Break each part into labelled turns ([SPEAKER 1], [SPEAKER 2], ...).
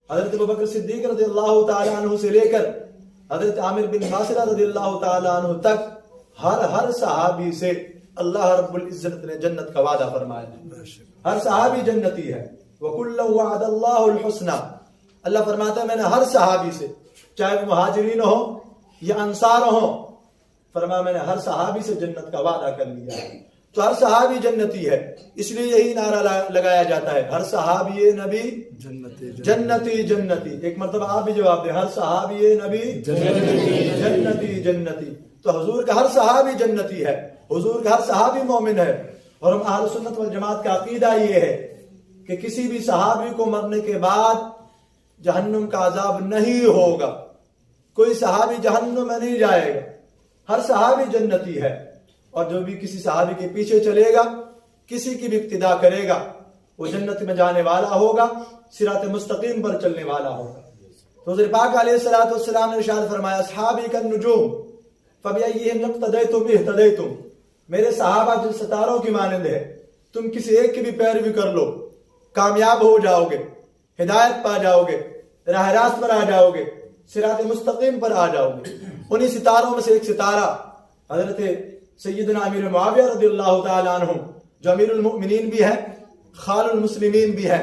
[SPEAKER 1] حضرت ابوبکر صدیق رضی اللہ تعالی عنہ سے لے کر حضرت عامر بن باسرہ رضی اللہ تعالی عنہ تک ہر صحابی سے اللہ رب العزت نے جنت کا وعدہ فرمایا. ہر صحابی جنتی ہے. وَكُلًّا وَعَدَ اللَّهُ الْحُسْنَى. اللہ فرماتا ہے میں نے ہر صحابی سے، چاہے وہ مہاجرین ہو یا انصار ہو، فرمایا میں نے ہر صحابی سے جنت کا وعدہ کر لیا ہے. تو ہر صحابی جنتی ہے. اس لیے یہی نعرہ لگایا جاتا ہے، ہر صحابی نبی جنتی جنتی. ایک مرتبہ آپ بھی جواب دیں، ہر صحابی نبی جنتی جنتی. تو حضور کا ہر صحابی جنتی ہے، حضور کا ہر صحابی مومن ہے. اور ہم اہل سنت والجماعت کا عقیدہ یہ ہے کہ کسی بھی صحابی کو مرنے کے بعد جہنم کا عذاب نہیں ہوگا. کوئی صحابی جہنم میں نہیں جائے گا، ہر صحابی جنتی ہے. اور جو بھی کسی صحابی کے پیچھے چلے گا، کسی کی بھی اقتداء کرے گا، وہ جنت میں جانے والا ہوگا، صراط مستقیم پر چلنے والا ہوگا. تو حضور پاک علیہ الصلوۃ والسلام نے ارشاد فرمایا، اصحابی کالنجوم فبأیہم اقتدیتم اہتدیتم. میرے صحابہ جو ستاروں کی مانند ہے، تم کسی ایک کی بھی پیروی کر لو، کامیاب ہو جاؤ گے، ہدایت پا جاؤ گے، راہ راست پر آ جاؤ گے، صراط مستقیم پر آ جاؤ گے. انہی ستاروں میں سے ایک ستارہ حضرت سیدنا امیر معاویہ رضی اللہ تعالی عنہ، جو امیر المؤمنین بھی ہے، خال المسلمین بھی ہے،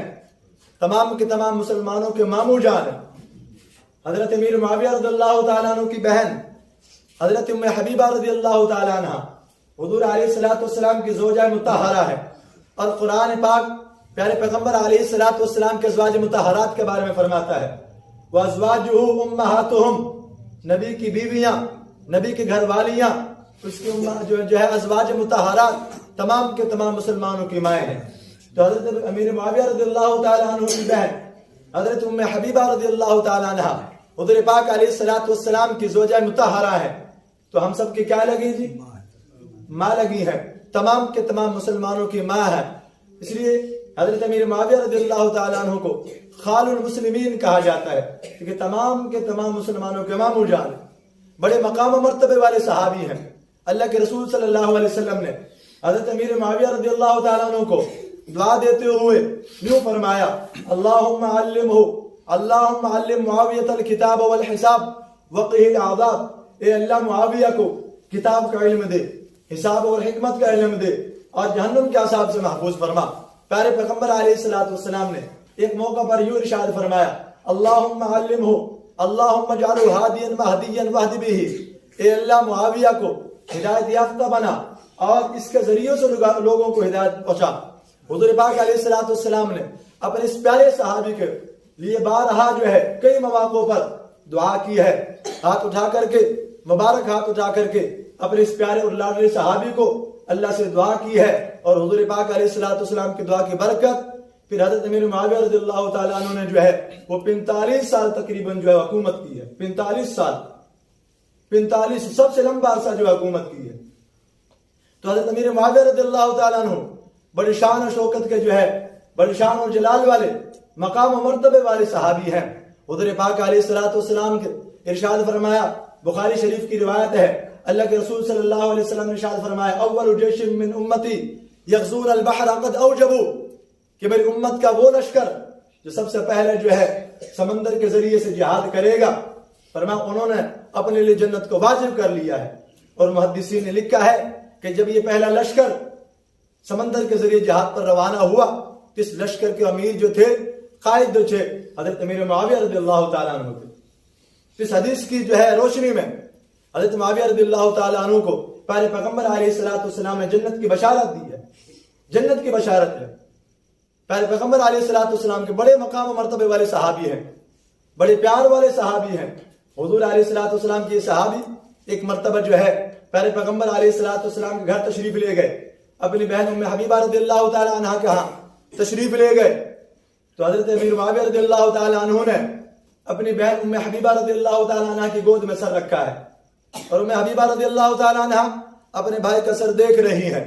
[SPEAKER 1] تمام کے تمام مسلمانوں کے ماموں جان ہیں. حضرت امیر معاویہ رضی اللہ تعالی عنہ کی بہن حضرت ام حبیبہ رضی اللہ تعالی عنہ حضور علیہ الصلوۃ والسلام کی زوجہ مطہرہ ہے. اور قرآن پاک پیارے پیغمبر علیہ الصلوۃ والسلام کے ازواج مطہرات کے بارے میں فرماتا ہے، وَأَزْوَاجُهُ أُمَّهَاتُهُمْ. نبی کی بیویاں، نبی کی گھر والیاں، اس کی جو ہے ازواج مطہرات تمام کے تمام مسلمانوں کی مائیں ہیں. تو حضرت امیر معاویہ رضی اللہ تعالی عنہ کی بہن حضرت ام حبیبہ رضی اللہ تعالی عنہ حضور پاک علیہ الصلوۃ والسلام کی زوجہ مطہرہ ہے. تو ہم سب کی کیا لگی جی؟ ماں لگی ہے، تمام کے تمام مسلمانوں کی ماں ہے. اس لیے حضرت امیر معاویہ رضی اللہ تعالی عنہ کو خال المسلمین کہا جاتا ہے، کیونکہ تمام کے تمام مسلمانوں کے ماموں جان ہیں. بڑے مقام و مرتبے والے صحابی ہیں. اللہ کے رسول صلی اللہ علیہ وسلم نے حضرت امیر معاویہ رضی اللہ تعالیٰ عنہ کو دعا دیتے ہوئے یوں فرمایا، اللہم علم معاویہ الکتاب والحساب وقہ العذاب. اے اللہ معاویہ کو کتاب کا علم دے، حساب اور حکمت کا علم دے، اور جہنم کے عذاب سے محفوظ فرما. پیارے پیغمبر علیہ الصلوۃ والسلام نے ایک موقع پر یوں ارشاد فرمایا، اللہم علمہ اللہم اجعلہ ہادیا مہدیا واہد بہ. اے اللہ معاویہ کو ہدایت یافتہ بنا اور اس کے ذریعے سے لوگوں کو ہدایت پہنچا. حضور پاک علیہ الصلوۃ والسلام نے اپنے اس پیارے صحابی کے لیے بارہا جو ہے کئی مواقعوں پر دعا کی ہے. ہاتھ اٹھا کر کے، مبارک ہاتھ اٹھا کر کے اپنے اس پیارے اور لاڈلے صحابی کو اللہ سے دعا کی ہے. اور حضور پاک علیہ الصلوۃ والسلام کی دعا کی برکت پھر حضرت امیر معاویہ رضی اللہ تعالیٰ عنہ نے جو ہے وہ 45 سال تقریباً جو ہے حکومت کی ہے. 45 سال، 45 سب سے لمبا عرصہ جو حکومت کی ہے. تو حضرت امیر معاویہ رضی اللہ تعالیٰ عنہ بڑی شان و شوکت کے جو ہے، بڑی شان و جلال والے، مقام و مرتبے والے صحابی ہیں. حضور پاک علیہ الصلوۃ والسلام کے ارشاد فرمایا، بخاری شریف کی روایت ہے، اللہ کے رسول صلی اللہ علیہ وسلم نے ارشاد فرمایا، اول جیش من امتی یغزون البحر قد اوجبوا. کہ میری امت کا وہ لشکر جو سب سے پہلے جو ہے سمندر کے ذریعے سے جہاد کرے گا، فرمایا انہوں نے اپنے لیے جنت کو واجب کر لیا ہے. اور محدثین نے لکھا ہے کہ جب یہ پہلا لشکر سمندر کے ذریعے جہاد پر روانہ ہوا تو اس لشکر کے امیر جو تھے، قائد جو تھے، حضرت امیر معاویہ رضی اللہ تعالیٰ عنہ تھے. اس حدیث کی جو ہے روشنی میں حضرت معاویہ رضی اللہ تعالیٰ عنہ کو پیارے پیغمبر علیہ الصلوۃ والسلام نے جنت کی بشارت دی ہے. جنت کی بشارت ہے. پیارے پیغمبر علیہ الصلوۃ والسلام کے بڑے مقام و مرتبے والے صحابی ہیں، بڑے پیار والے صحابی ہیں. حضور علیہ الصلوۃ والسلام کی صحابی ایک مرتبہ جو ہے پیارے پیغمبر علیہ الصلوۃ والسلام کے گھر تشریف لے گئے. اپنی بہن ام حبیبہ رضی اللہ تعالیٰ عنہ کے ہاں تشریف لے گئے. تو حضرت امیر معاویہ رضی اللہ تعالیٰ عنہ نے اپنی بہن ام حبیبہ رضی اللہ تعالیٰ عنہ کی گود میں سر رکھا ہے. اور ام حبیبہ رضی اللہ تعالیٰ عنہ اپنے بھائی کا سر دیکھ رہی ہیں،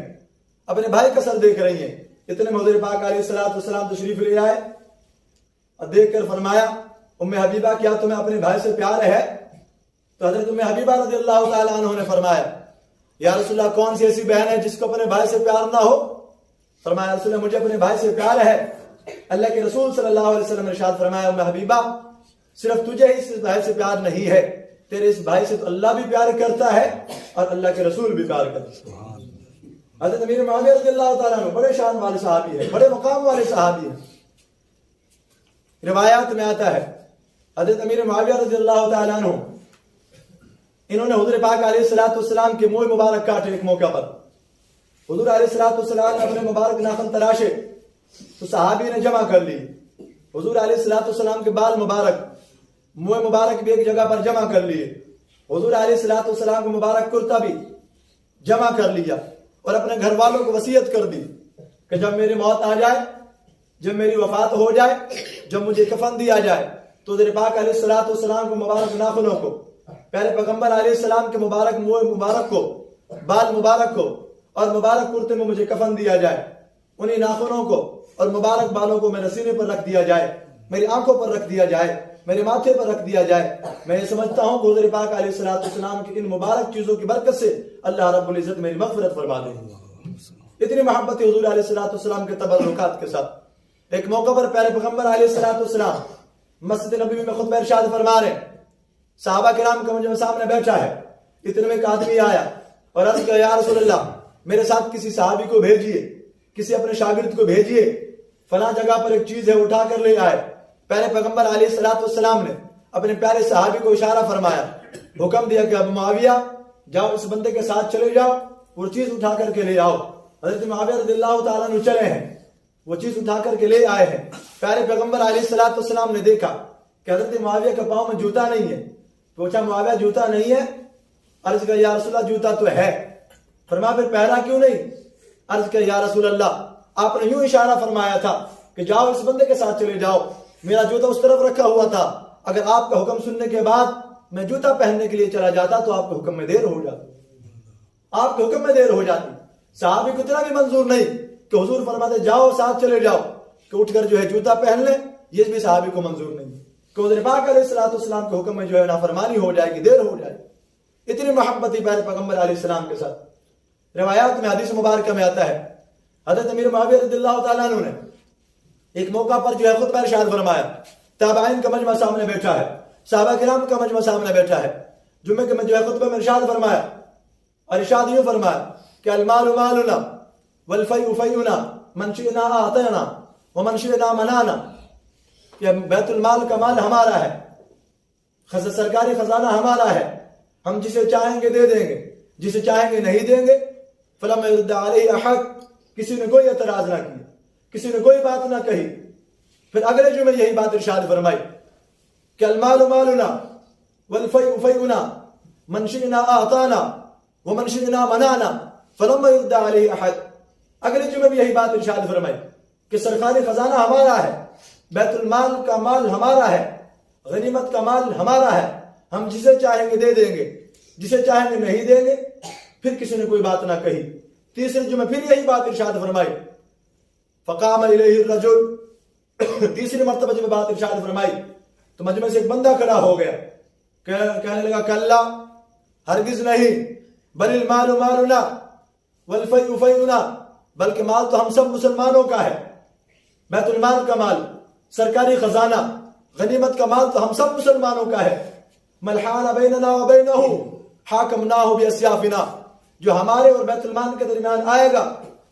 [SPEAKER 1] اپنے بھائی کا سر دیکھ رہی ہیں. اتنے میں حضور پاک علیہ الصلوۃ والسلام تشریف لے آئے اور دیکھ کر فرمایا، ام حبیبہ کیا تمہیں اپنے بھائی سے پیار ہے؟ تو حضرت ام حبیبہ رضی اللہ تعالیٰ عنہ نے فرمایا، یا رسول اللہ کون سی ایسی بہن ہے جس کو اپنے بھائی سے پیار نہ ہو؟ فرمایا رسول اللہ مجھے اپنے بھائی سے پیار ہے، اللہ کے رسول صلی اللہ علیہ وسلم نے ارشاد فرمایا ام حبیبہ صرف تجھے اس بھائی سے پیار نہیں ہے، تیرے اس بھائی سے تو اللہ بھی پیار کرتا ہے اور اللہ کے رسول بھی پیار کرتا ہے۔ حضرت امیر معاویہ رضی اللہ تعالیٰ عنہ بڑے شان والے صحابی ہیں، بڑے مقام والے صحابی ہیں۔ روایات میں آتا ہے حضرت امیر معاویہ رضی اللہ تعالیٰ عنہ انہوں نے حضور پاک علیہ الصلوۃ والسلام کے منہ مبارک کاٹے ایک موقع پر۔ حضور علیہ الصلوۃ والسلام اپنے مبارک ناخن تراشے تو صحابی نے جمع کر لی۔ حضور علیہ الصلوۃ والسلام کے بال مبارک، منہ مبارک بھی ایک جگہ پر جمع کر لیے۔ حضور علیہ الصلوۃ والسلام کو مبارک کرتا بھی جمع کر لیا اور اپنے گھر والوں کو وصیت کر دی کہ جب میری موت آ جائے، جب میری وفات ہو جائے، جب مجھے کفن دیا جائے تو حضور پاک علیہ الصلوۃ والسلام کو مبارک ناخنوں کو، پیارے پیغمبر علیہ السلام کے مبارک منہ مبارک کو، بال مبارک کو اور مبارک کرتے میں مجھے کفن دیا جائے، انہی ناخنوں کو اور مبارک بالوں کو میرے سینے پر رکھ دیا جائے، میری آنکھوں پر رکھ دیا جائے، میرے ماتھے پر رکھ دیا جائے۔ میں یہ سمجھتا ہوں کہ حضور پاک علیہ الصلوۃ والسلام کی ان مبارک چیزوں کی برکت سے اللہ رب العزت میری مغفرت فرما دے۔ اتنی محبت ہے حضور علیہ الصلوۃ والسلام کے تبرکات کے ساتھ۔ ایک موقع پر پیارے پیغمبر علیہ الصلوۃ والسلام مسجد نبوی میں خطبہ ارشاد فرما رہے ہیں، صحابہ کرام کا مجھے سامنے بیٹھا ہے، اتنے میں ایک آدمی آیا اور عرض کیا یا رسول اللہ میرے ساتھ کسی صحابی کو بھیجیے، کسی اپنے شاگرد کو بھیجیے، فلاں جگہ پر ایک چیز ہے اٹھا کر لے آئے۔ پیارے پیغمبر علیہ الصلوۃ والسلام نے اپنے پیارے صحابی کو اشارہ فرمایا، حکم دیا کہ ابو معاویہ جاؤ اس بندے کے ساتھ چلے جاؤ، وہ چیز اٹھا کر کے لے آؤ۔ حضرت معاویہ رضی اللہ تعالیٰ عنہ چلے ہیں، وہ چیز اٹھا کر کے لے آئے ہیں۔ پیارے پیغمبر علیہ الصلوۃ والسلام نے دیکھا کہ حضرت معاویہ کے پاؤں میں جوتا نہیں ہے۔ پوچھا معاویہ جوتا نہیں ہے؟ عرض کیا یا رسول اللہ جوتا تو ہے۔ فرمایا پھر پہنا کیوں نہیں؟ عرض کیا یا رسول اللہ آپ نے یوں اشارہ فرمایا تھا کہ جاؤ اس بندے کے ساتھ چلے جاؤ، میرا جوتا اس طرف رکھا ہوا تھا، اگر آپ کا حکم سننے کے بعد میں جوتا پہننے کے لیے چلا جاتا تو آپ کے حکم میں دیر ہو جاتی، آپ کے حکم میں دیر ہو جاتی۔ صحابی کو اتنا بھی منظور نہیں کہ حضور فرماتے جاؤ ساتھ چلے جاؤ کہ اٹھ کر جو ہے جوتا پہن لیں، یہ بھی صحابی کو منظور نہیں کہ حضور پاک علیہ الصلوۃ والسلام کے حکم میں جو ہے نافرمانی ہو جائے گی، دیر ہو جائے گی۔ اتنی محبت ہی پیارے پیغمبر علیہ السلام کے ساتھ۔ روایات میں حدیث مبارکہ میں آتا ہے حضرت امیر معاویہ رضی اللہ تعالیٰ عنہ نے ایک موقع پر جو ہے خطبہ ارشاد فرمایا، تابعین کا مجمع سامنے بیٹھا ہے، صحابہ کرام کا مجمع سامنے بیٹھا ہے، جمعے کے جو ہے خطبہ میں ارشاد فرمایا اور ارشاد یوں فرمایا کہ المال مالنا والفیء فیؤنا من شئنا اعطینا ومن شئنا منعنا، کہ بیت المال کا مال ہمارا ہے، سرکاری خزانہ ہمارا ہے، ہم جسے چاہیں گے دے دیں گے، جسے چاہیں گے نہیں دیں گے۔ فلم يرد علیہ احد، کسی نے کوئی اعتراض نہ کیا، کسی نے کوئی بات نہ کہی۔ پھر اگلے جمعے یہی بات ارشاد فرمائی کہ المال مالنا والفیء فیؤنا من شئنا اعطانا ومن شئنا منعنا فلم يرد علیہ احد۔ اگلے جمعے بھی یہی بات ارشاد فرمائی کہ سرکاری خزانہ ہمارا ہے، بیت المال کا مال ہمارا ہے، غنیمت کا مال ہمارا ہے، ہم جسے چاہیں گے دے دیں گے، جسے چاہیں گے نہیں دیں گے۔ پھر کسی نے کوئی بات نہ کہی۔ تیسرے جمعے پھر یہی بات ارشاد فرمائی، فقام الیہ الرجل، تیسری مرتبہ جب بات ارشاد فرمائی تو مجمع سے ایک بندہ کھڑا ہو گیا، کہنے لگا کلا، ہرگز نہیں، بل المال مالنا والفیء فیؤنا، بلکہ مال تو ہم سب مسلمانوں کا ہے، بیت المال کا مال، سرکاری خزانہ، غنیمت کا مال تو ہم سب مسلمانوں کا ہے۔ من حال بیننا وبینہ حاکمناہ باسیافنا، جو ہمارے اور بیت المال کے درمیان آئے گا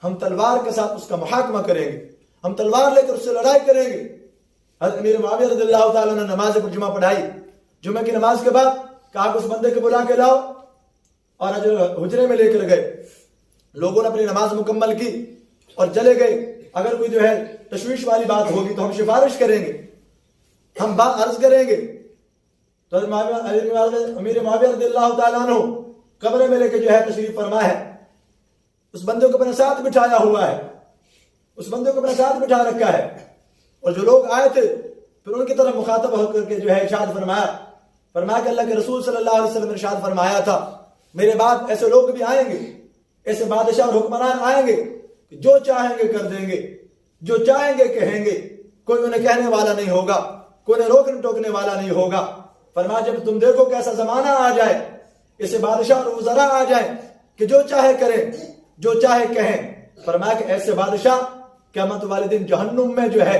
[SPEAKER 1] ہم تلوار کے ساتھ اس کا محاکمہ کریں گے، ہم تلوار لے کر اس سے لڑائی کریں گے۔ حضرت امیر معاویہ رضی اللہ تعالیٰ نے نماز پر جمعہ پڑھائی، جمعہ کی نماز کے بعد کہا کہ اس بندے کو بلا کے لاؤ، اور حجرے میں لے کر گئے۔ لوگوں نے اپنی نماز مکمل کی اور چلے گئے۔ اگر کوئی جو ہے تشویش والی بات ہوگی تو ہم سفارش کریں گے، ہم بات عرض کریں گے۔ تو امیر معاویہ رضی اللہ تعالیٰ عنہ کمرے میں لے کے جو ہے تشریف فرما ہے، اس بندے کو اپنے ساتھ بٹھایا ہوا ہے، اس بندے کو اپنے ساتھ بٹھا رکھا ہے، اور جو لوگ آئے تھے پھر ان کی طرف مخاطب ہو کر کے جو ہے ارشاد فرمایا کہ اللہ کے رسول صلی اللہ علیہ وسلم نے ارشاد فرمایا تھا میرے بعد ایسے لوگ بھی آئیں گے، ایسے بادشاہ اور حکمران آئیں گے کہ جو چاہیں گے کر دیں گے، جو چاہیں گے کہیں گے، کوئی انہیں کہنے والا نہیں ہوگا، کوئی انہیں روکنے ٹوکنے والا نہیں ہوگا۔ فرمایا جب تم دیکھو کہ ایسا زمانہ آ جائے، ایسے بادشاہ اور وزراء آ جائیں کہ جو چاہے کریں، جو چاہے کہیں، فرمایا کہ ایسے بادشاہ قیامت والے دن جہنم میں جو ہے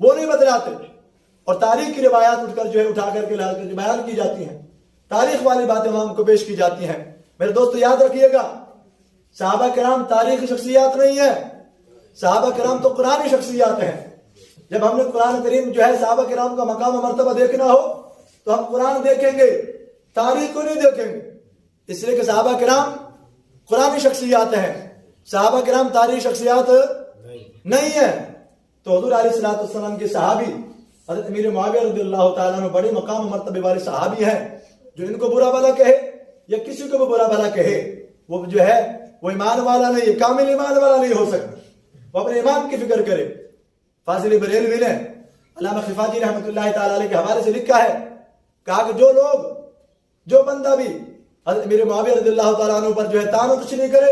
[SPEAKER 1] وہ نہیں بدلاتے، اور تاریخ کی روایات اٹھ کر جو ہے اٹھا کر کے بیان کی جاتی ہیں، تاریخ والی باتیں وہاں کو پیش کی جاتی ہیں۔ میرے دوستو یاد رکھیے گا، صحابہ کرام تاریخی شخصیات نہیں ہیں، صحابہ کرام تو قرآنی شخصیات ہیں۔ جب ہم نے قرآن کریم جو ہے صحابہ کرام کا مقام و مرتبہ دیکھنا ہو تو ہم قرآن دیکھیں گے، تاریخ کو نہیں دیکھیں گے، اس لیے کہ صحابہ کرام قرآنی شخصیات ہیں، صحابہ کرام تاریخی شخصیات نہیں ہیں۔ تو حضور علیہ الصلوۃ والسلام کے صحابی حضرت امیر معاویہ رضی اللہ تعالیٰ عنہ بڑے مقام و مرتبے والے صحابی ہیں، جو ان کو برا بھلا کہے یا کسی کو بھی برا بھلا کہے وہ جو ہے وہ ایمان والا نہیں ہے، کامل ایمان والا نہیں ہو سکتا، وہ اپنے ایمان کی فکر کرے۔ فاضل بریلوی نے علامہ خفاجی رحمۃ اللہ تعالیٰ علیہ کے حوالے سے لکھا ہے، کہا کہ جو بندہ بھی حضرت امیر معاویہ رضی اللہ تعالیٰ عنہ پر جو ہے تان و تشنیع کرے،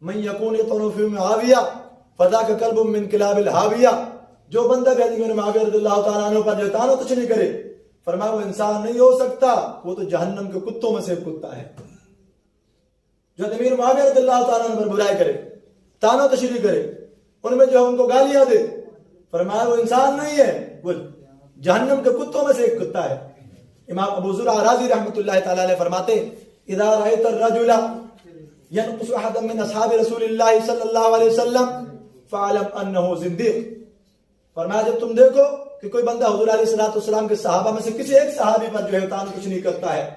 [SPEAKER 1] من یکون یطعن فی معاویہ فذاک کلب من کلاب الہاویہ، جو بندہ بھی حضرت امیر معاویہ رضی اللہ تعالیٰ عنہ پر جو ہے تان و تشنیع کرے، فرمایا وہ انسان نہیں ہو سکتا، وہ تو جہنم کے کتوں میں سے کتا ہے۔ جو امیر معاویہ رضی اللہ تعالیٰ عنہ پر برائی کرے، تان و تشریح کرے، ان میں جو ہے ان کو گالیاں دے، فرمایا وہ انسان نہیں ہے، وہ جہنم کے کتوں میں سے ایک کتا ہے۔ امام ابو زرع رازی رحمۃ اللہ تعالیٰ علیہ فرماتے اذا رأيت الرجل ينقص احدا من اصحاب رسول اللہ صلی اللہ علیہ وسلم فاعلم انه زندیق، فرمایا جب تم دیکھو کہ کوئی بندہ حضور علیہ الصلوۃ والسلام کے صحابہ میں سے کسی ایک صحابی پر جو ہے تان کچھ نہیں کرتا ہے،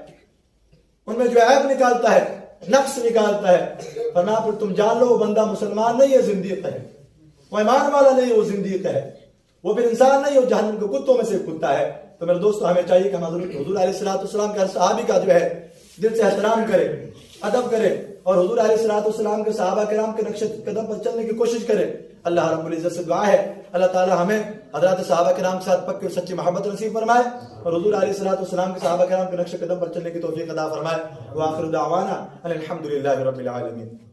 [SPEAKER 1] ان میں جو عیب نکالتا ہے، نقص نکالتا ہے، فرمایا پھر تم جان لو وہ بندہ مسلمان نہیں ہے، زندیق ہے، وہ ایمان والا نہیں ہے، وہ زندیق ہے، وہ پھر انسان نہیں، وہ جہنم کے کتوں میں سے کتا ہے۔ تو میرے دوستو ہمیں چاہیے کہ ہم حضور علیہ الصلوۃ والسلام کے ہر صحابی کا جو ہے دل سے احترام کرے، ادب کرے، اور حضور علیہ الصلوۃ والسلام کے صحابہ کرام کے نقش قدم پر چلنے کی کوشش کرے۔ اللہ رب العزت سے دعا ہے اللہ تعالی ہمیں حضرات صحابہ کرام کے ساتھ پکی اور سچی محبت نصیب فرمائے، اور حضور علیہ الصلوۃ والسلام کے صحابہ کرام کے نقش قدم پر چلنے کی توفیق عطا فرمائے۔ وآخر دعوانا ان الحمد للہ رب العالمین۔